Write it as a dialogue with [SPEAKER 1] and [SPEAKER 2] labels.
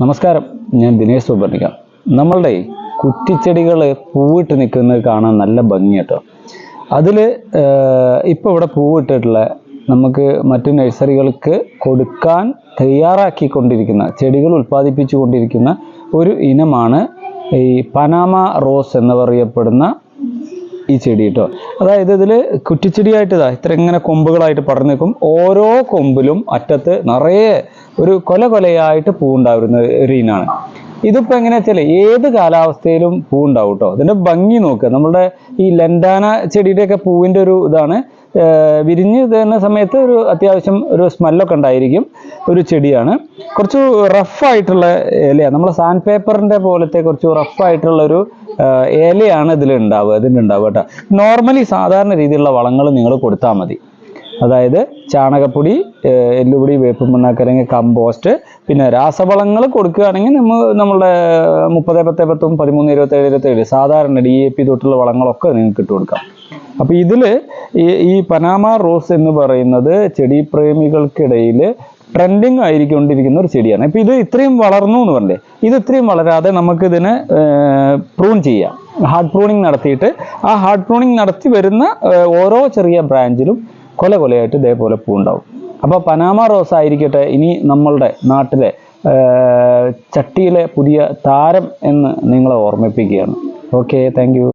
[SPEAKER 1] നമസ്കാരം, ഞാൻ ദിനേശ് സുബർണിക. നമ്മളുടെ കുറ്റിച്ചെടികൾ പൂവിട്ട് നിൽക്കുന്നത് കാണാൻ നല്ല ഭംഗി കേട്ടോ. അതിൽ ഇപ്പോൾ ഇവിടെ പൂവിട്ടിട്ടുള്ള നമുക്ക് മറ്റു നഴ്സറികൾക്ക് കൊടുക്കാൻ തയ്യാറാക്കിക്കൊണ്ടിരിക്കുന്ന ചെടികൾ ഉൽപ്പാദിപ്പിച്ചു കൊണ്ടിരിക്കുന്ന ഒരു ഇനമാണ് ഈ പനാമ റോസ് എന്ന് പറയപ്പെടുന്ന ഈ ചെടി കേട്ടോ. അതായത് ഇതിൽ കുറ്റിച്ചെടിയായിട്ട് ഇത്ര ഇങ്ങനെ കൊമ്പുകളായിട്ട് പടർന്നു നിൽക്കും. ഓരോ കൊമ്പിലും അറ്റത്ത് നിറയെ ഒരു കൊലയായിട്ട് പൂവുണ്ടാവുന്ന ഒരു ഇനാണ്. ഇതിപ്പോൾ എങ്ങനെയാ വെച്ചാൽ ഏത് കാലാവസ്ഥയിലും പൂവുണ്ടാവും കേട്ടോ. ഇതിൻ്റെ ഭംഗി നോക്കുക. നമ്മുടെ ഈ ലൻഡാന ചെടിയുടെയൊക്കെ പൂവിൻ്റെ ഒരു ഇതാണ്. വിരിഞ്ഞ് തരുന്ന സമയത്ത് ഒരു അത്യാവശ്യം ഒരു സ്മെല്ലൊക്കെ ഉണ്ടായിരിക്കും. ഒരു ചെടിയാണ്. കുറച്ച് റഫായിട്ടുള്ള ഇലയാണ്. നമ്മളെ സാൻഡ് പേപ്പറിൻ്റെ പോലത്തെ കുറച്ച് റഫായിട്ടുള്ള ഒരു ഇലയാണ് ഇതിനുണ്ടാവുക കേട്ടോ. നോർമലി സാധാരണ രീതിയിലുള്ള വളങ്ങൾ നിങ്ങൾ കൊടുത്താൽ മതി. അതായത് ചാണകപ്പൊടി, എല്ലുപൊടി, വേപ്പ് മണ്ണാക്ക് അല്ലെങ്കിൽ കമ്പോസ്റ്റ്, പിന്നെ രാസവളങ്ങൾ കൊടുക്കുകയാണെങ്കിൽ നമ്മളുടെ 30-10-10, 13-27-27 സാധാരണ DAP തൊട്ടുള്ള വളങ്ങളൊക്കെ നിങ്ങൾക്ക് ഇട്ട് കൊടുക്കാം. അപ്പോൾ ഇതിൽ ഈ പനാമ റോസ് എന്ന് പറയുന്നത് ചെടി പ്രേമികൾക്കിടയിൽ ട്രെൻഡിങ് ആയിക്കൊണ്ടിരിക്കുന്ന ഒരു ചെടിയാണ്. ഇപ്പോൾ ഇത് ഇത്രയും വളർന്നു എന്ന് പറഞ്ഞേ, ഇത് ഇത്രയും വളരാതെ നമുക്കിതിനെ പ്രൂൺ ചെയ്യാം. ഹാർഡ് പ്രൂണിങ് നടത്തിയിട്ട് ആ ഹാർഡ് പ്രൂണിങ് നടത്തി വരുന്ന ഓരോ ചെറിയ ബ്രാഞ്ചിലും കൊലയായിട്ട് ഇതേപോലെ പൂവുണ്ടാവും. അപ്പോൾ പനാമ റോസ് ആയിരിക്കട്ടെ ഇനി നമ്മളുടെ നാട്ടിലെ ചട്ടിയിലെ പുതിയ താരം എന്ന് നിങ്ങളെ ഓർമ്മിപ്പിക്കുകയാണ്. Okay, thank you.